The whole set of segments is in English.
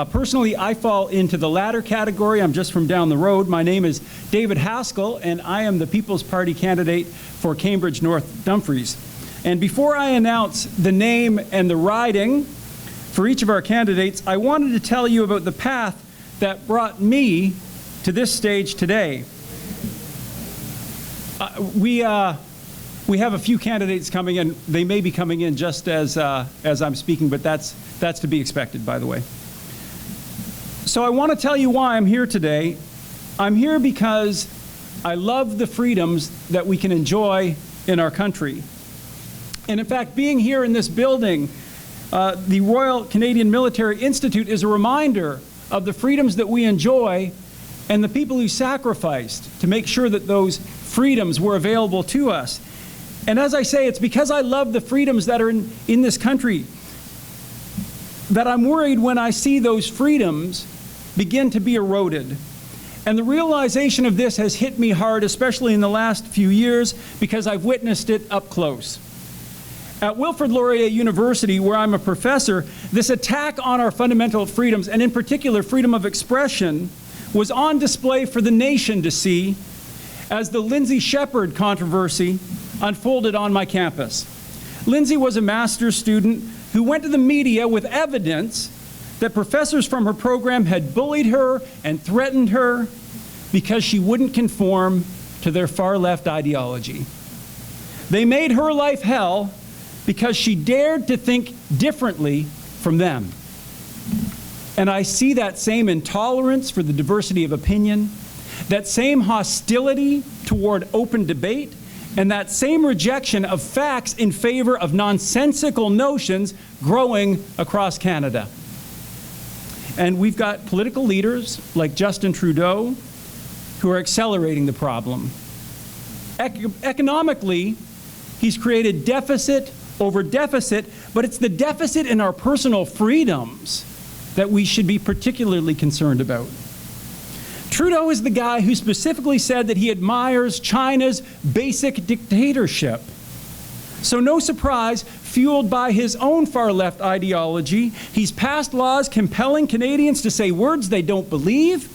Personally, I fall into the latter category. I'm just from down the road. My name is David Haskell, and I am the People's Party candidate for Cambridge North Dumfries. And before I announce the name and the riding for each of our candidates, I wanted to tell you about the path that brought me to this stage today. We have a few candidates coming in. They may be coming in just as I'm speaking, but that's to be expected, by the way. So I want to tell you why I'm here today. I'm here because I love the freedoms that we can enjoy in our country. And in fact, being here in this building, the Royal Canadian Military Institute is a reminder of the freedoms that we enjoy and the people who sacrificed to make sure that those freedoms were available to us. And as I say, it's because I love the freedoms that are in this country that I'm worried when I see those freedoms begin to be eroded. And the realization of this has hit me hard, especially in the last few years, because I've witnessed it up close. At Wilfrid Laurier University, where I'm a professor, this attack on our fundamental freedoms, and in particular freedom of expression, was on display for the nation to see as the Lindsay Shepherd controversy unfolded on my campus. Lindsay was a master's student who went to the media with evidence that professors from her program had bullied her and threatened her because she wouldn't conform to their far-left ideology. They made her life hell because she dared to think differently from them. And I see that same intolerance for the diversity of opinion, that same hostility toward open debate, and that same rejection of facts in favor of nonsensical notions growing across Canada. And we've got political leaders like Justin Trudeau who are accelerating the problem. Economically, he's created deficit over deficit, but it's the deficit in our personal freedoms that we should be particularly concerned about. Trudeau is the guy who specifically said that he admires China's basic dictatorship. So no surprise, fueled by his own far-left ideology, he's passed laws compelling Canadians to say words they don't believe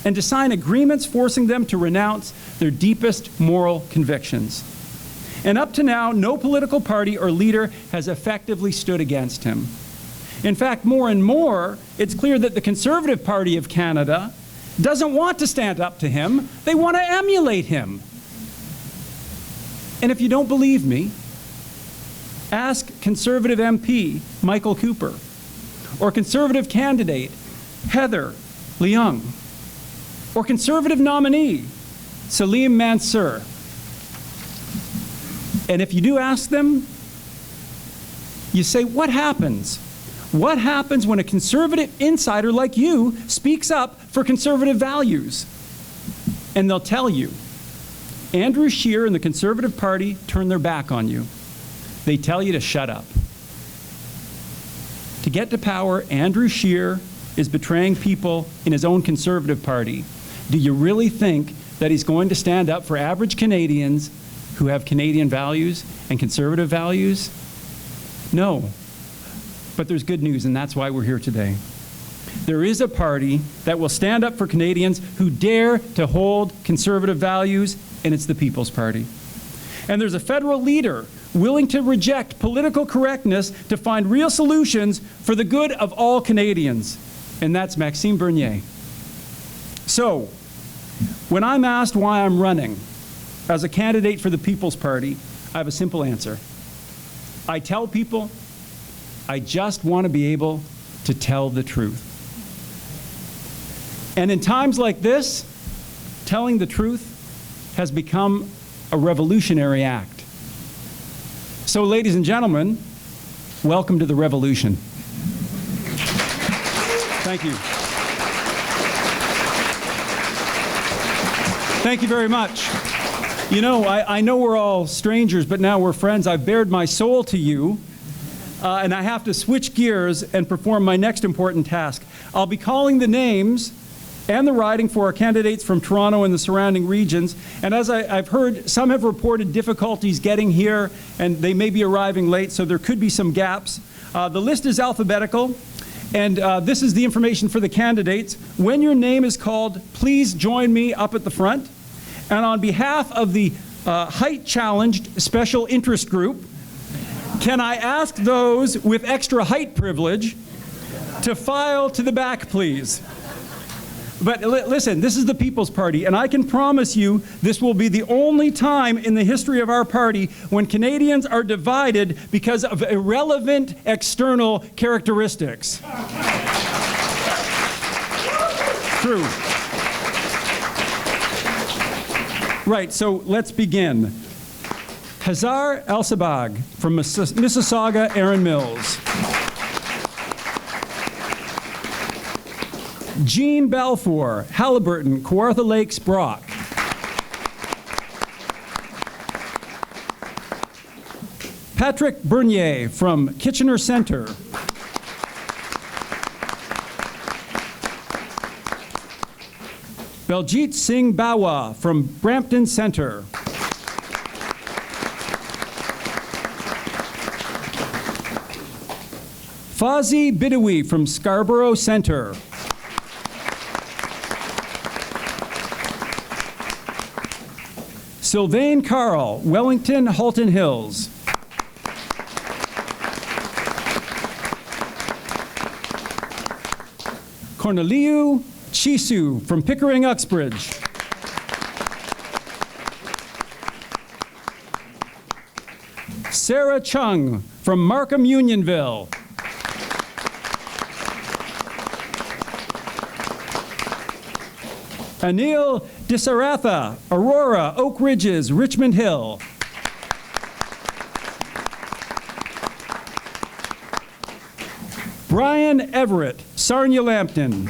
and to sign agreements forcing them to renounce their deepest moral convictions. And up to now, no political party or leader has effectively stood against him. In fact, more and more, it's clear that the Conservative Party of Canada doesn't want to stand up to him. They want to emulate him. And if you don't believe me, ask Conservative MP Michael Cooper or Conservative candidate Heather Leung or Conservative nominee Salim Mansur. And if you do ask them, you say, what happens? What happens when a conservative insider like you speaks up for conservative values? And they'll tell you, Andrew Scheer and the Conservative Party turn their back on you. They tell you to shut up. To get to power, Andrew Scheer is betraying people in his own Conservative Party. Do you really think that he's going to stand up for average Canadians who have Canadian values and conservative values? No. But there's good news, and that's why we're here today. There is a party that will stand up for Canadians who dare to hold conservative values, and it's the People's Party. And there's a federal leader willing to reject political correctness to find real solutions for the good of all Canadians, and that's Maxime Bernier. So, when I'm asked why I'm running as a candidate for the People's Party, I have a simple answer. I tell people, I just want to be able to tell the truth. And in times like this, telling the truth has become a revolutionary act. So, ladies and gentlemen, welcome to the revolution. Thank you. Thank you very much. You know, I know we're all strangers, but now we're friends. I've bared my soul to you. And I have to switch gears and perform my next important task. I'll be calling the names and the riding for our candidates from Toronto and the surrounding regions. And as I've heard, some have reported difficulties getting here, and they may be arriving late, so there could be some gaps. The list is alphabetical, And this is the information for the candidates. When your name is called, please join me up at the front. And on behalf of the Height Challenged Special Interest Group, can I ask those with extra height privilege to file to the back, please? But listen, this is the People's Party, and I can promise you this will be the only time in the history of our party when Canadians are divided because of irrelevant external characteristics. True. Right, so let's begin. Hazar El-Sabag from Mississauga, Erin Mills. Jean Balfour, Halliburton, Kawartha Lakes, Brock. Patrick Bernier from Kitchener Centre. Beljit Singh Bawa from Brampton Centre. Fazi Bidawi from Scarborough Centre. Sylvain Carl, Wellington, Halton Hills. Corneliu Chisu from Pickering, Uxbridge. Sarah Chung from Markham, Unionville. Anil Disaratha, Aurora, Oak Ridges, Richmond Hill. Brian Everett, Sarnia Lambton.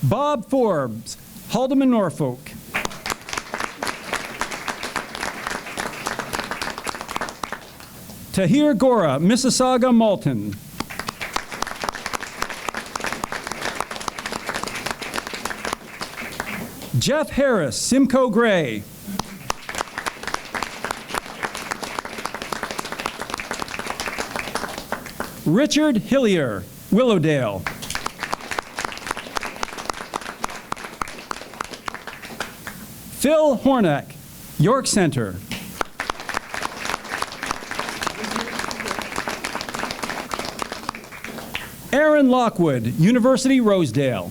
Bob Forbes, Haldeman, Norfolk. Tahir Gora, Mississauga, Malton. Jeff Harris, Simcoe Gray. Richard Hillier, Willowdale. Phil Hornack, York Centre. Aaron Lockwood, University Rosedale.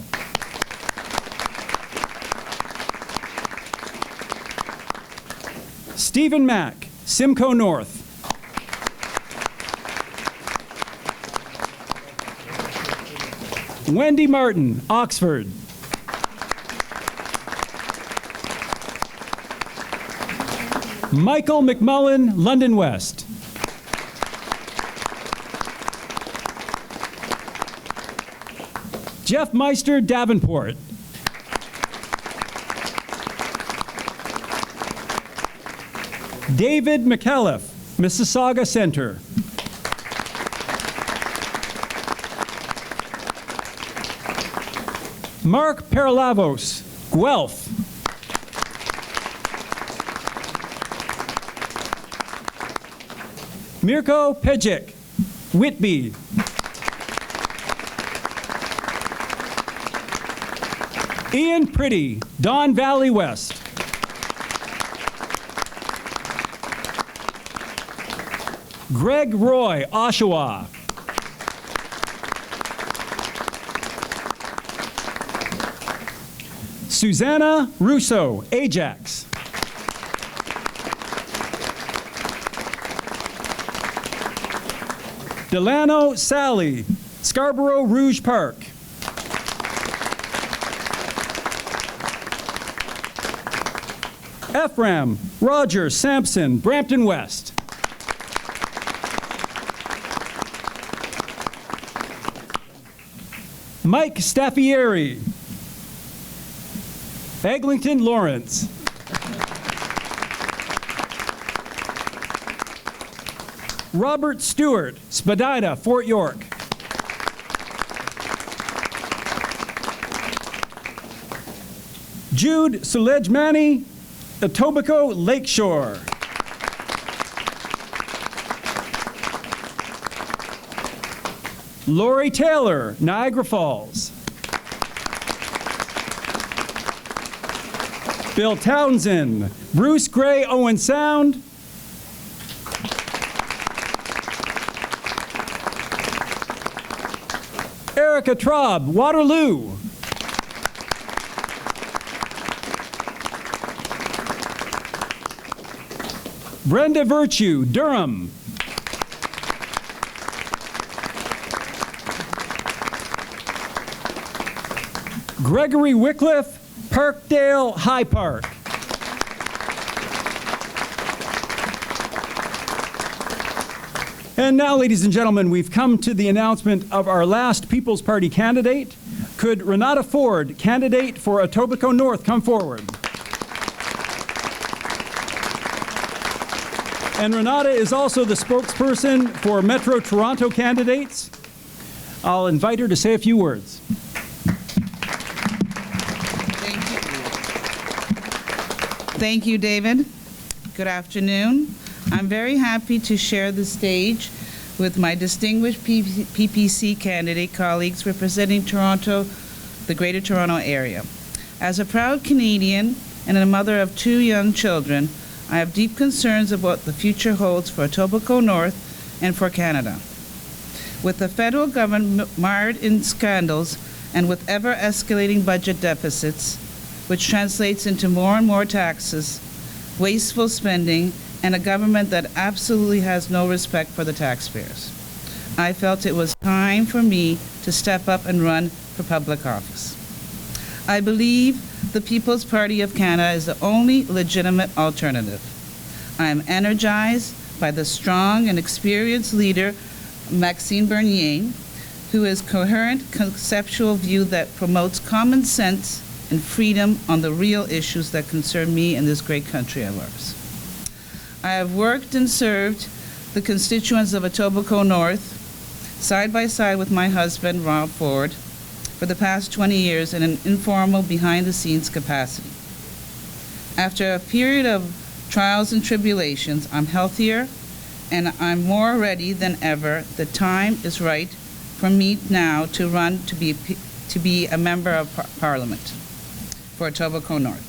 Stephen Mack, Simcoe North. Wendy Martin, Oxford. Michael McMullen, London West. Jeff Meister, Davenport. David McAuliffe, Mississauga Centre. Mark Paralavos, Guelph. Mirko Pejic, Whitby. Ian Pretty, Don Valley West. Greg Roy, Oshawa. Susanna Russo, Ajax. Delano Sally, Scarborough Rouge Park. Ephraim Roger Sampson, Brampton West. Mike Staffieri, Eglinton Lawrence. Robert Stewart, Spadina, Fort York. Jude Sulejmani, Etobicoke Lakeshore. Lori Taylor, Niagara Falls. Bill Townsend, Bruce Gray, Owen Sound. Erica Traub, Waterloo. Brenda Virtue, Durham. Gregory Wycliffe, Parkdale High Park. And now, ladies and gentlemen, we've come to the announcement of our last People's Party candidate. Could Renata Ford, candidate for Etobicoke North, come forward? And Renata is also the spokesperson for Metro Toronto candidates. I'll invite her to say a few words. Thank you, David. Good afternoon. I'm very happy to share the stage with my distinguished PPC candidate colleagues representing Toronto, the Greater Toronto Area. As a proud Canadian and a mother of 2 young children, I have deep concerns about the future holds for Etobicoke North and for Canada. With the federal government mired in scandals and with ever-escalating budget deficits, which translates into more and more taxes, wasteful spending, and a government that absolutely has no respect for the taxpayers, I felt it was time for me to step up and run for public office. I believe the People's Party of Canada is the only legitimate alternative. I am energized by the strong and experienced leader, Maxime Bernier, who has coherent conceptual view that promotes common sense and freedom on the real issues that concern me and this great country of ours. I have worked and served the constituents of Etobicoke North side by side with my husband, Rob Ford, for the past 20 years in an informal, behind-the-scenes capacity. After a period of trials and tribulations, I'm healthier and I'm more ready than ever. The time is right for me now to run to be a member of Parliament for Etobicoke North.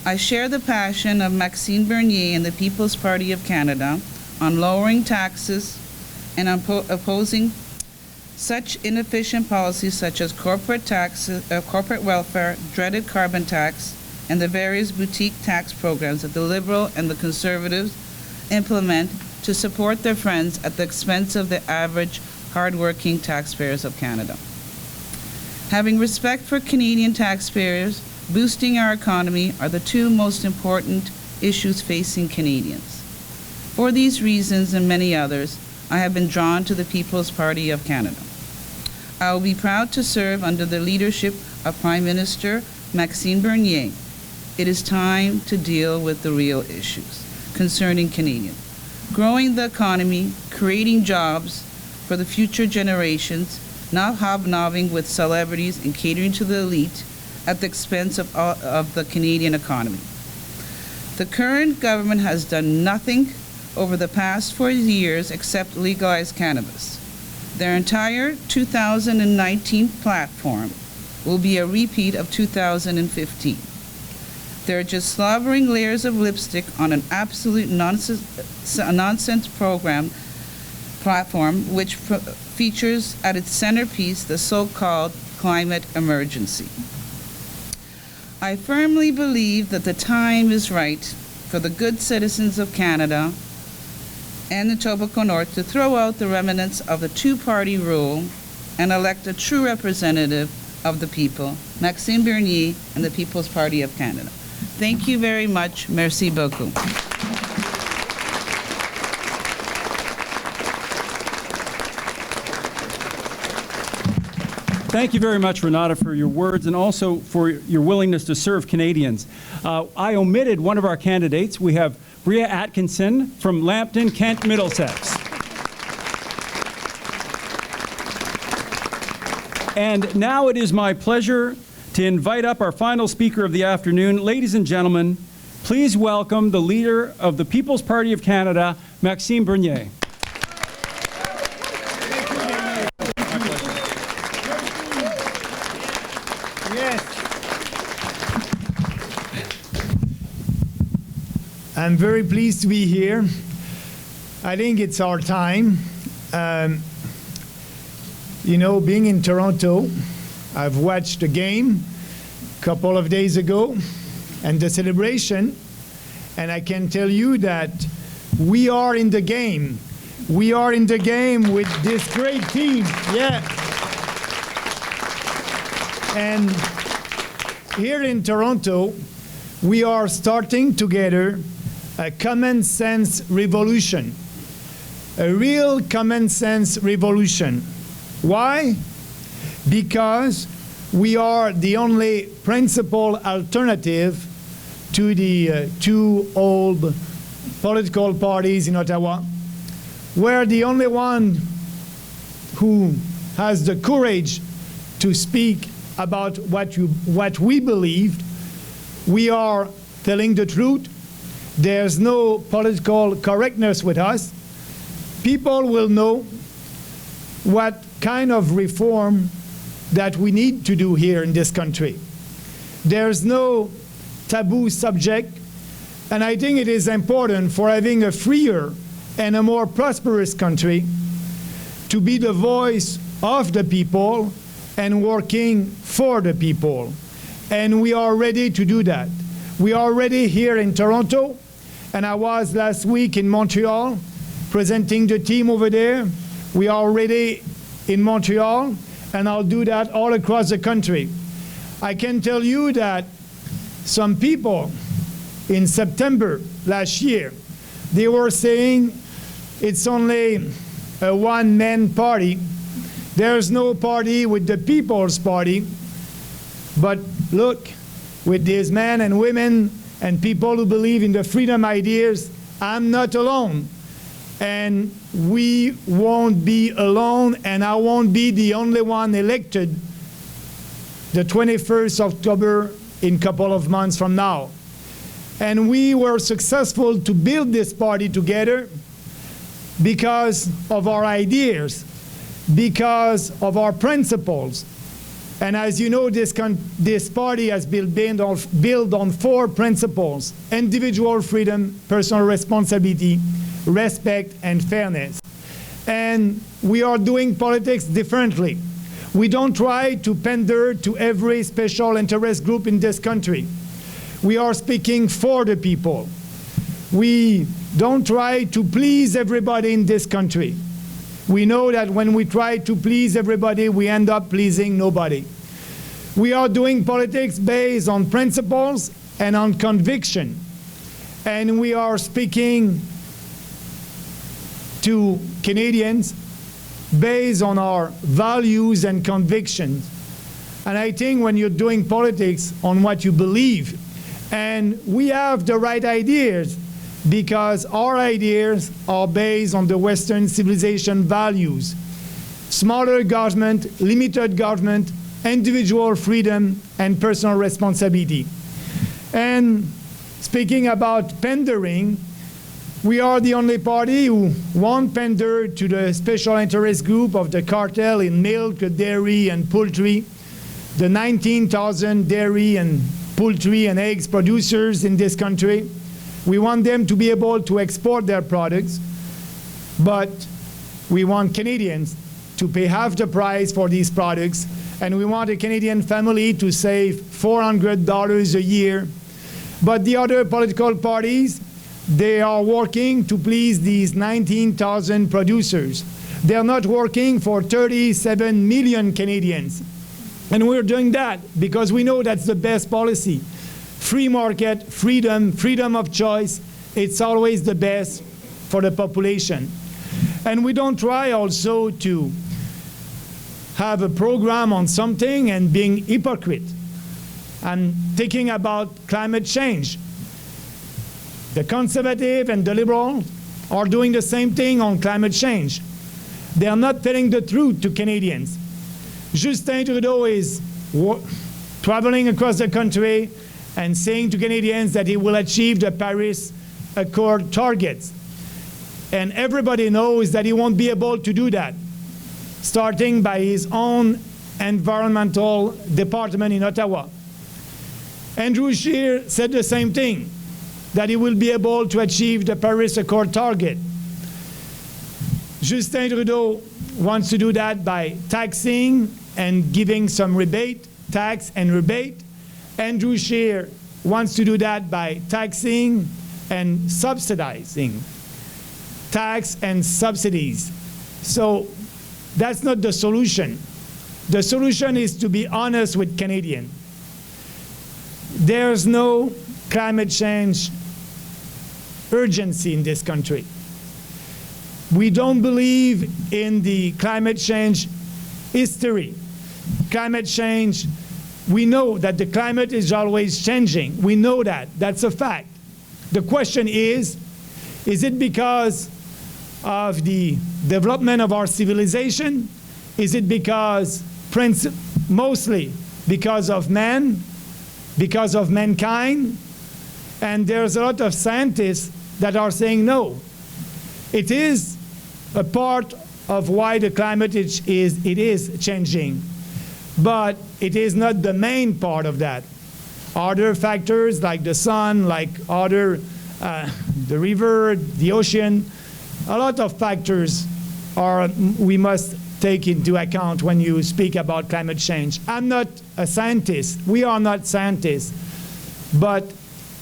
I share the passion of Maxime Bernier and the People's Party of Canada on lowering taxes and opposing such inefficient policies such as corporate taxes, corporate welfare, dreaded carbon tax, and the various boutique tax programs that the Liberal and the Conservatives implement to support their friends at the expense of the average hard-working taxpayers of Canada. Having respect for Canadian taxpayers, boosting our economy are the 2 most important issues facing Canadians. For these reasons and many others, I have been drawn to the People's Party of Canada. I will be proud to serve under the leadership of Prime Minister Maxime Bernier. It is time to deal with the real issues concerning Canadians. Growing the economy, creating jobs for the future generations, not hobnobbing with celebrities and catering to the elite at the expense of the Canadian economy. The current government has done nothing over the past 4 years except legalize cannabis. Their entire 2019 platform will be a repeat of 2015. They're just slobbering layers of lipstick on an absolute nonsense platform which features at its centerpiece the so-called climate emergency. I firmly believe that the time is right for the good citizens of Canada and Etobicoke North to throw out the remnants of the 2-party rule and elect a true representative of the people, Maxime Bernier and the People's Party of Canada. Thank you very much. Merci beaucoup. Thank you very much, Renata, for your words and also for your willingness to serve Canadians. I omitted one of our candidates. We have Bria Atkinson from Lambton, Kent, Middlesex. And now it is my pleasure to invite up our final speaker of the afternoon. Ladies and gentlemen, please welcome the leader of the People's Party of Canada, Maxime Bernier. I'm very pleased to be here. I think it's our time. You know, being in Toronto, I've watched the game a couple of days ago and the celebration, and I can tell you that we are in the game. We are in the game with this great team. Yeah. And here in Toronto, we are starting together a common sense revolution, a real common sense revolution. Why? Because we are the only principal alternative to the two old political parties in Ottawa. We're the only one who has the courage to speak about what we believe. We are telling the truth. There's no political correctness with us. People will know what kind of reform that we need to do here in this country. There's no taboo subject, and I think it is important for having a freer and a more prosperous country to be the voice of the people and working for the people. And we are ready to do that. We are ready here in Toronto, and I was last week in Montreal presenting the team over there. We are ready in Montreal, and I'll do that all across the country. I can tell you that some people in September last year, they were saying it's only a one-man party. There's no party with the People's Party. But look, with these men and women and people who believe in the freedom ideas, I'm not alone. And we won't be alone, and I won't be the only one elected the 21st of October in a couple of months from now. And we were successful to build this party together because of our ideas, because of our principles. And as you know, this party has been built on four principles: individual freedom, personal responsibility, respect, and fairness. And we are doing politics differently. We don't try to pander to every special interest group in this country. We are speaking for the people. We don't try to please everybody in this country. We know that when we try to please everybody, we end up pleasing nobody. We are doing politics based on principles and on conviction. And we are speaking to Canadians based on our values and convictions. And I think when you're doing politics on what you believe, and we have the right ideas because our ideas are based on the Western civilization values: smaller government, limited government, individual freedom, and personal responsibility. And speaking about pandering, we are the only party who won't pander to the special interest group of the cartel in milk, dairy, and poultry, the 19,000 dairy and poultry and eggs producers in this country. We want them to be able to export their products, but we want Canadians to pay half the price for these products, and we want a Canadian family to save $400 a year. But the other political parties, they are working to please these 19,000 producers. They're not working for 37 million Canadians. And we're doing that because we know that's the best policy. Free market, freedom, freedom of choice, it's always the best for the population. And we don't try also to have a program on something and being hypocrite and thinking about climate change. The conservative and the liberal are doing the same thing on climate change. They are not telling the truth to Canadians. Justin Trudeau is traveling across the country and saying to Canadians that he will achieve the Paris Accord targets. And everybody knows that he won't be able to do that, starting by his own environmental department in Ottawa. Andrew Scheer said the same thing. that he will be able to achieve the Paris Accord target. Justin Trudeau wants to do that by taxing and giving some rebate, tax and rebate. Andrew Scheer wants to do that by taxing and subsidizing, tax and subsidies. So that's not the solution. The solution is to be honest with Canadians. There's no climate change urgency in this country. We don't believe in the climate change history. Climate change, we know that the climate is always changing. We know that. That's a fact. The question is it because of the development of our civilization? Is it because, mostly because of man, because of mankind? And there's a lot of scientists that are saying no. It is a part of why the climate is changing, but it is not the main part of that. Other factors like the sun, like the river, the ocean, a lot of factors we must take into account when you speak about climate change. I'm not a scientist. We are not scientists, but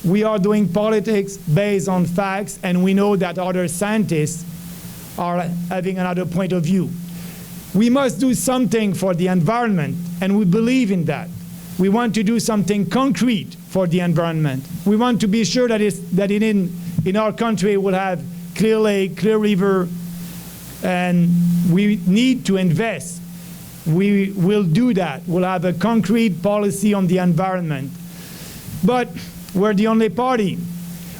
we are doing politics based on facts, and we know that other scientists are having another point of view. We must do something for the environment, and we believe in that. We want to do something concrete for the environment. We want to be sure that in our country we'll have clear lake, clear river, and we need to invest. We will do that. We'll have a concrete policy on the environment. But we're the only party.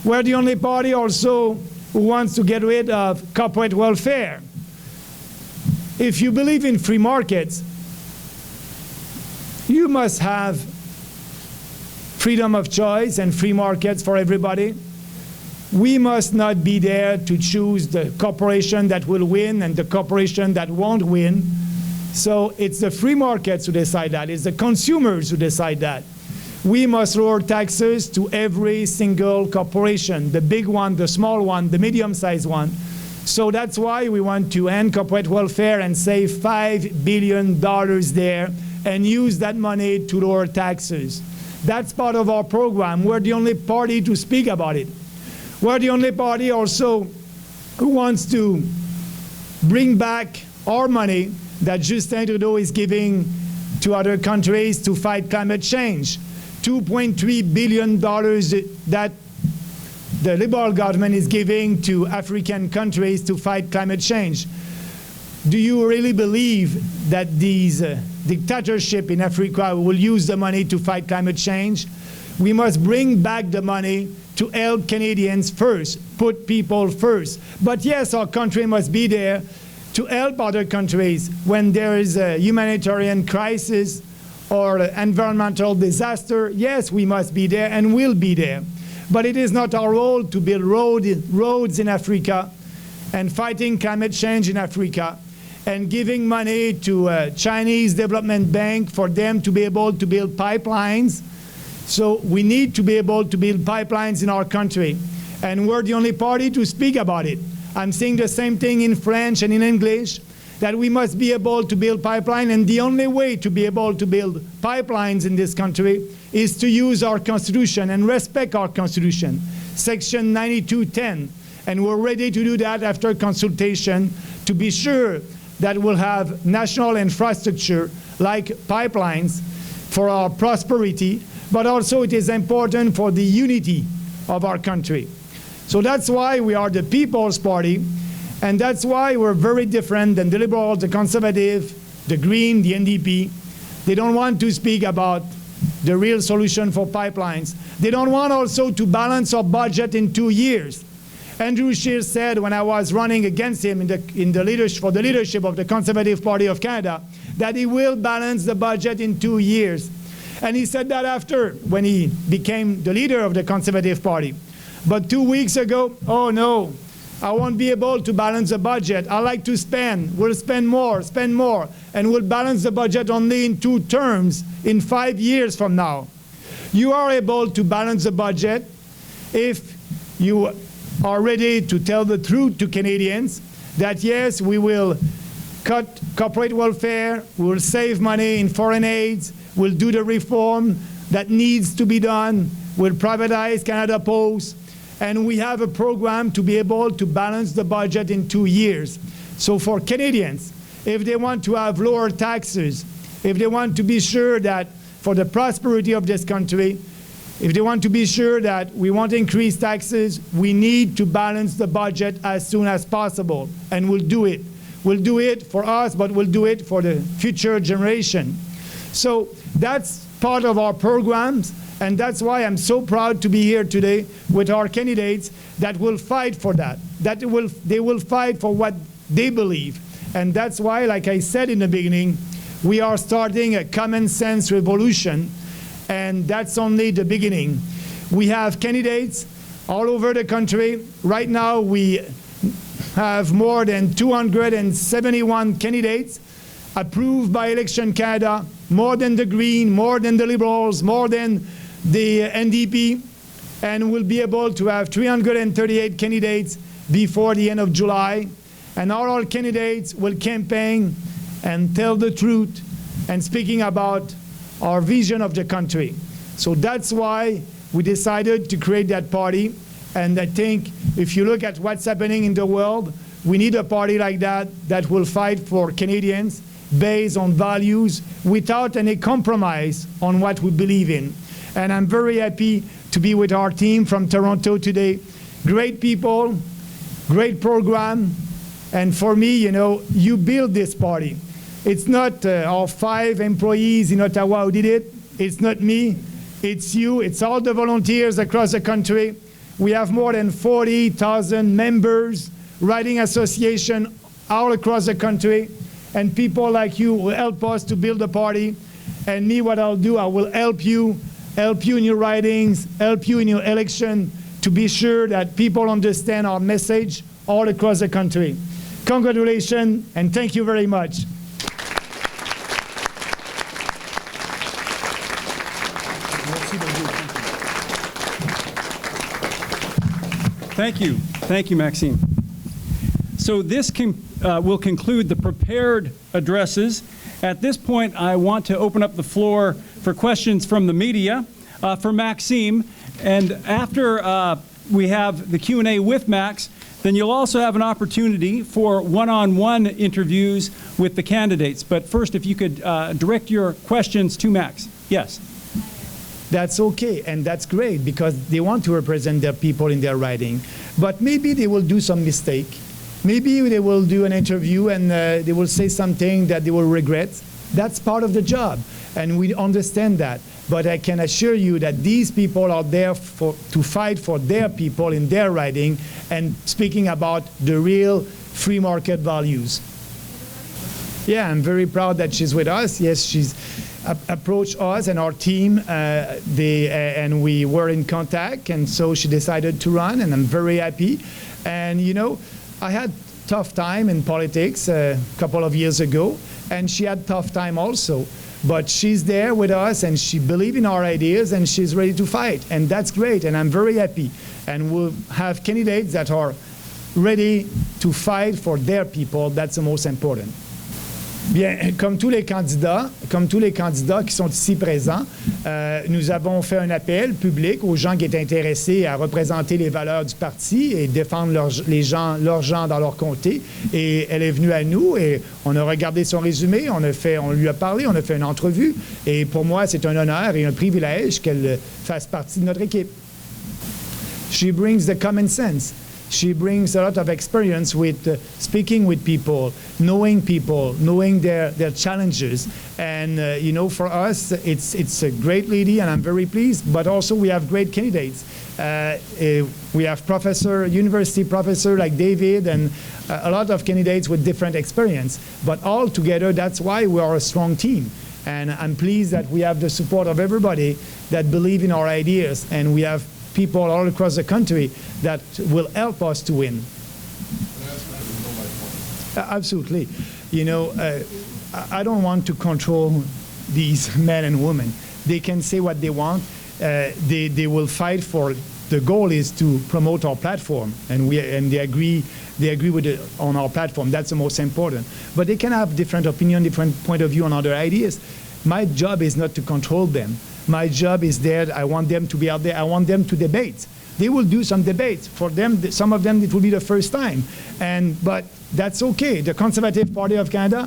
We're the only party also who wants to get rid of corporate welfare. If you believe in free markets, you must have freedom of choice and free markets for everybody. We must not be there to choose the corporation that will win and the corporation that won't win. So it's the free markets who decide that. It's the consumers who decide that. We must lower taxes to every single corporation, the big one, the small one, the medium-sized one. So that's why we want to end corporate welfare and save $5 billion there and use that money to lower taxes. That's part of our program. We're the only party to speak about it. We're the only party also who wants to bring back our money that Justin Trudeau is giving to other countries to fight climate change. $2.3 billion that the Liberal government is giving to African countries to fight climate change. Do you really believe that these dictatorships in Africa will use the money to fight climate change? We must bring back the money to help Canadians first, put people first. But yes, our country must be there to help other countries when there is a humanitarian crisis or environmental disaster. Yes, we must be there and will be there. But it is not our role to build roads in Africa and fighting climate change in Africa and giving money to a Chinese development bank for them to be able to build pipelines. So we need to be able to build pipelines in our country. And we're the only party to speak about it. I'm saying the same thing in French and in English, that we must be able to build pipeline, and the only way to be able to build pipelines in this country is to use our Constitution and respect our Constitution, Section 9210. And we're ready to do that after consultation to be sure that we'll have national infrastructure like pipelines for our prosperity, but also it is important for the unity of our country. So that's why we are the People's Party, and that's why we're very different than the Liberals, the Conservative, the Green, the NDP. They don't want to speak about the real solution for pipelines. They don't want also to balance our budget in 2 years. Andrew Scheer said when I was running against him for the leadership of the Conservative Party of Canada that he will balance the budget in 2 years. And he said that after, when he became the leader of the Conservative Party. But 2 weeks ago, oh no, I won't be able to balance the budget. I like to spend. We'll spend more, and we'll balance the budget only in 2 terms in 5 years from now. You are able to balance the budget if you are ready to tell the truth to Canadians that yes, we will cut corporate welfare, we'll save money in foreign aids, we'll do the reform that needs to be done, we'll privatize Canada Post, and we have a program to be able to balance the budget in 2 years. So for Canadians, if they want to have lower taxes, if they want to be sure that for the prosperity of this country, if they want to be sure that we won't increase taxes, we need to balance the budget as soon as possible, and we'll do it. We'll do it for us, but we'll do it for the future generation. So that's part of our programs, and that's why I'm so proud to be here today with our candidates that will fight for that. They will fight for what they believe. And that's why, like I said in the beginning, we are starting a common sense revolution, and that's only the beginning. We have candidates all over the country. Right now, we have more than 271 candidates approved by Election Canada, more than the Green, more than the Liberals, more than the NDP, and we'll be able to have 338 candidates before the end of July. And all our candidates will campaign and tell the truth and speaking about our vision of the country. So that's why we decided to create that party. And I think if you look at what's happening in the world, we need a party like that that will fight for Canadians based on values without any compromise on what we believe in. And I'm very happy to be with our team from Toronto today. Great people, great program. And for me, you know, you build this party. It's not our 5 employees in Ottawa who did it. It's not me. It's you. It's all the volunteers across the country. We have more than 40,000 members, riding association all across the country. And people like you will help us to build a party. And me, what I'll do, I will help you in your ridings, help you in your election to be sure that people understand our message all across the country. Congratulations, and thank you very much. Thank you. Thank you, Maxime. So this will conclude the prepared addresses. At this point, I want to open up the floor for questions from the media for Maxime. And after we have the Q&A with Max, then you'll also have an opportunity for one-on-one interviews with the candidates. But first, if you could direct your questions to Max. Yes. That's okay, and that's great, because they want to represent their people in their riding. But maybe they will do some mistake. Maybe they will do an interview and they will say something that they will regret. That's part of the job, and we understand that. But I can assure you that these people are there to fight for their people in their riding and speaking about the real free market values. Yeah, I'm very proud that she's with us. Yes, she's approached us and our team, and we were in contact, and so she decided to run, and I'm very happy. And you know, I had tough time in politics a couple of years ago, and she had tough time also. But she's there with us, and she believes in our ideas, and she's ready to fight. And that's great, and I'm very happy. And we'll have candidates that are ready to fight for their people. That's the most important. Bien, comme tous les candidats qui sont ici présents, nous avons fait un appel public aux gens qui étaient intéressés à représenter les valeurs du parti et défendre leurs gens dans leur comté. Et elle est venue à nous et on a regardé son résumé, on lui a parlé, on a fait une entrevue. Et pour moi, c'est un honneur et un privilège qu'elle fasse partie de notre équipe. She brings the common sense. She brings a lot of experience with speaking with people, knowing their challenges. And, you know, for us, it's a great lady, and I'm very pleased. But also we have great candidates. We have university professor like David, and a lot of candidates with different experience. But all together, that's why we are a strong team. And I'm pleased that we have the support of everybody that believe in our ideas, and we have people all across the country that will help us to win. Absolutely. You know, I don't want to control these men and women. They can say what they want. They will fight for the goal is to promote our platform, and they agree with it on our platform. That's the most important. But they can have different opinion, different point of view on other ideas. My job is not to control them. My job is there. I want them to be out there. I want them to debate. They will do some debates. For them, some of them, it will be the first time. But that's okay. The Conservative Party of Canada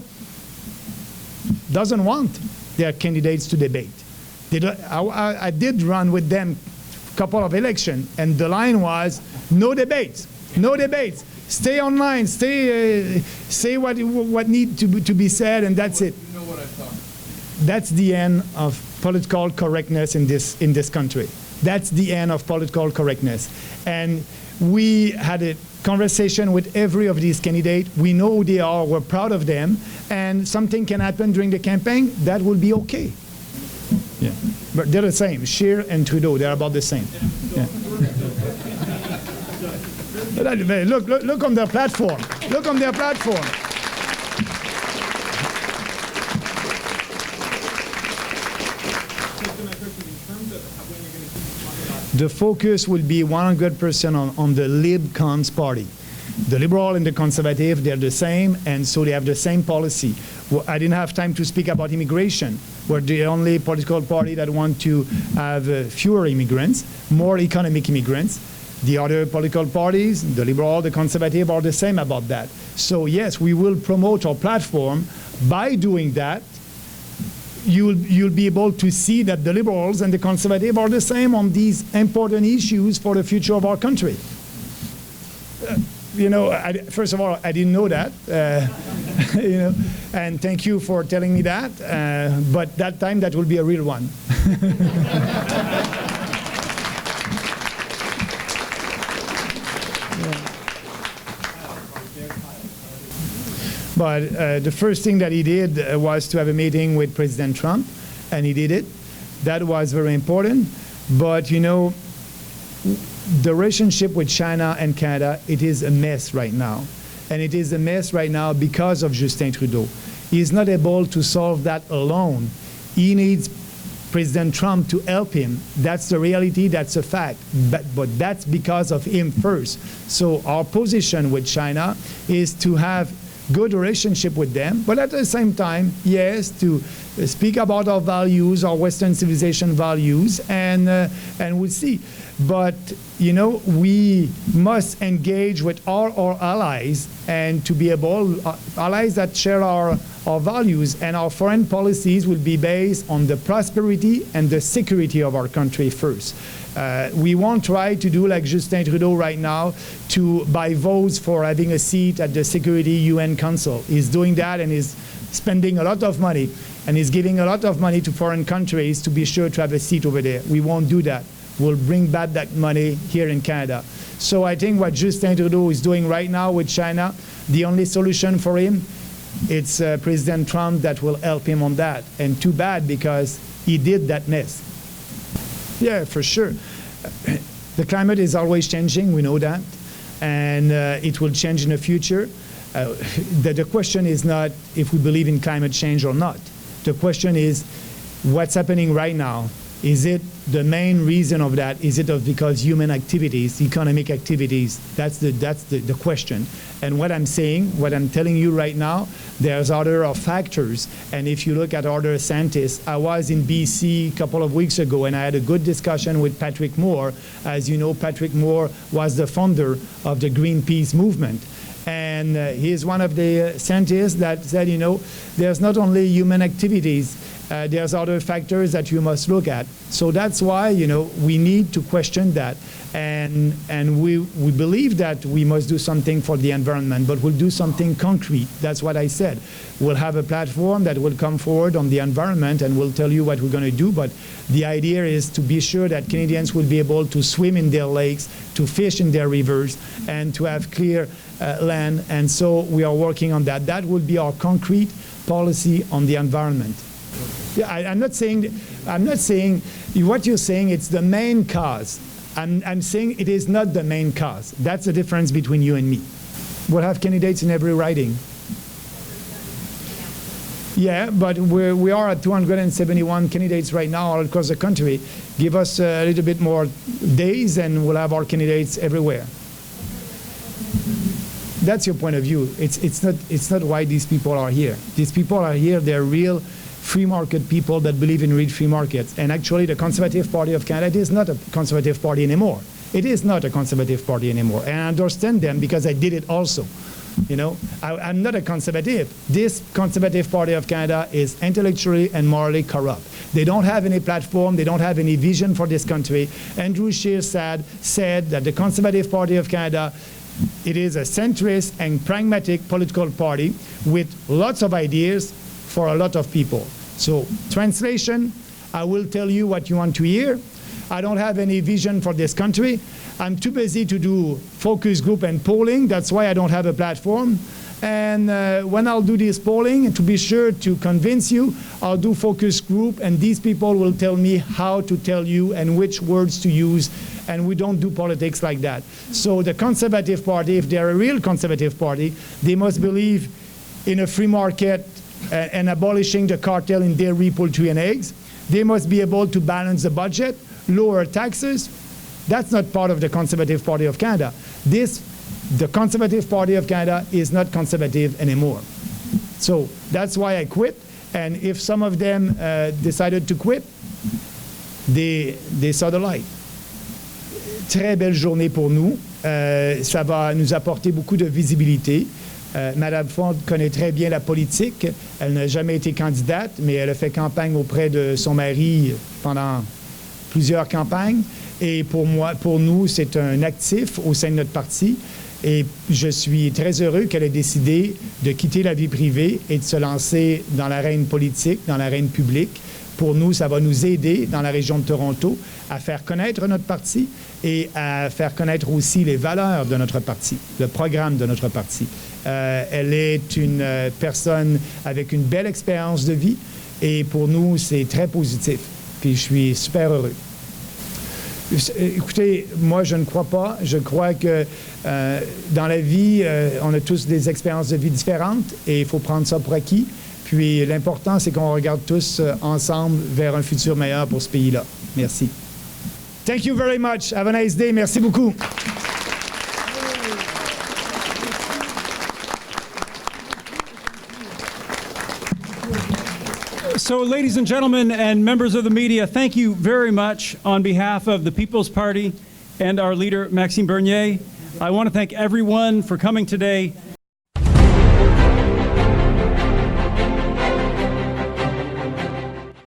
doesn't want their candidates to debate. I did run with them a couple of elections, and the line was, no debates, no debates. Stay online, say what needs to be said, and that's it. You know what I'm talking about. That's the end of political correctness in this country. That's the end of political correctness. And we had a conversation with every of these candidates. We know who they are. We're proud of them. And something can happen during the campaign. That will be okay. Yeah. But they're the same. Scheer and Trudeau, they're about the same. Yeah. Look on their platform. Look on their platform. The focus will be 100% on the Lib-Cons party. The Liberal and the Conservative, they're the same, and so they have the same policy. Well, I didn't have time to speak about immigration. We're the only political party that want to have fewer immigrants, more economic immigrants. The other political parties, the Liberal, the Conservative, are the same about that. So yes, we will promote our platform. By doing that, you'll be able to see that the Liberals and the Conservative are the same on these important issues for the future of our country. First of all, I didn't know that, and thank you for telling me that. But that time, that will be a real one. But the first thing that he did was to have a meeting with President Trump, and he did it. That was very important. But, the relationship with China and Canada, it is a mess right now. And it is a mess right now because of Justin Trudeau. He is not able to solve that alone. He needs President Trump to help him. That's the reality, that's a fact. But that's because of him first. So our position with China is to have good relationship with them, but at the same time, yes, to speak about our values, our Western civilization values, and we'll see. But, we must engage with all our allies and to be able, allies that share our values, and our foreign policies will be based on the prosperity and the security of our country first. We won't try to do like Justin Trudeau right now to buy votes for having a seat at the Security UN Council. He's doing that, and he's spending a lot of money, and he's giving a lot of money to foreign countries to be sure to have a seat over there. We won't do that. We'll bring back that money here in Canada. So I think what Justin Trudeau is doing right now with China, the only solution for him, it's President Trump that will help him on that. And too bad, because he did that mess. Yeah, for sure. The climate is always changing, we know that, and it will change in the future. The question is not if we believe in climate change or not. The question is what's happening right now. Is it the main reason of that? Is it because human activities, economic activities? That's the question. And what I'm saying, what I'm telling you right now, there's other factors. And if you look at other scientists, I was in BC a couple of weeks ago, and I had a good discussion with Patrick Moore. As you know, Patrick Moore was the founder of the Greenpeace movement. And he is one of the scientists that said, there's not only human activities, there's other factors that you must look at. So that's why, we need to question that. And we believe that we must do something for the environment, but we'll do something concrete. That's what I said. We'll have a platform that will come forward on the environment, and we'll tell you what we're going to do. But the idea is to be sure that Canadians will be able to swim in their lakes, to fish in their rivers, and to have clear land. And so we are working on that. That will be our concrete policy on the environment. Yeah, I'm not saying what you're saying it's the main cause. I'm saying it is not the main cause. That's the difference between you and me. We'll have candidates in every riding. Yeah, but we are at 271 candidates right now all across the country. Give us a little bit more days and we'll have our candidates everywhere. That's your point of view. It's not why these people are here. These people are here, they're real free market people that believe in real free markets. And actually the Conservative Party of Canada is not a conservative party anymore. It is not a conservative party anymore. And I understand them because I did it also. You know, I'm not a conservative. This Conservative Party of Canada is intellectually and morally corrupt. They don't have any platform. They don't have any vision for this country. Andrew Scheer said that the Conservative Party of Canada, it is a centrist and pragmatic political party with lots of ideas for a lot of people. So, translation, I will tell you what you want to hear. I don't have any vision for this country. I'm too busy to do focus group and polling. That's why I don't have a platform. And when I'll do this polling, to be sure to convince you, I'll do focus group, and these people will tell me how to tell you and which words to use, and we don't do politics like that. So the Conservative Party, if they're a real Conservative Party, they must believe in a free market and abolishing the cartel in dairy, poultry, and eggs. They must be able to balance the budget, lower taxes. That's not part of the Conservative Party of Canada. The Conservative Party of Canada is not conservative anymore. So that's why I quit. And if some of them decided to quit, they saw the light. Très belle journée pour nous. Ça va nous apporter beaucoup de visibilité. Madame Ford connaît très bien la politique. Elle n'a jamais été candidate, mais elle a fait campagne auprès de son mari pendant plusieurs campagnes. Et pour nous, c'est un actif au sein de notre parti. Et je suis très heureux qu'elle ait décidé de quitter la vie privée et de se lancer dans l'arène politique, dans l'arène publique. Pour nous, ça va nous aider dans la région de Toronto à faire connaître notre parti et à faire connaître aussi les valeurs de notre parti, le programme de notre parti. Elle est une personne avec une belle expérience de vie et pour nous, c'est très positif. Puis je suis super heureux. Écoutez, moi, je ne crois pas. Je crois que dans la vie, on a tous des expériences de vie différentes et il faut prendre ça pour acquis. Puis l'important, c'est qu'on regarde tous ensemble vers un futur meilleur pour ce pays-là. Merci. Thank you very much. Have a nice day. Merci beaucoup. So, ladies and gentlemen and members of the media, thank you very much on behalf of the People's Party and our leader, Maxime Bernier. I want to thank everyone for coming today.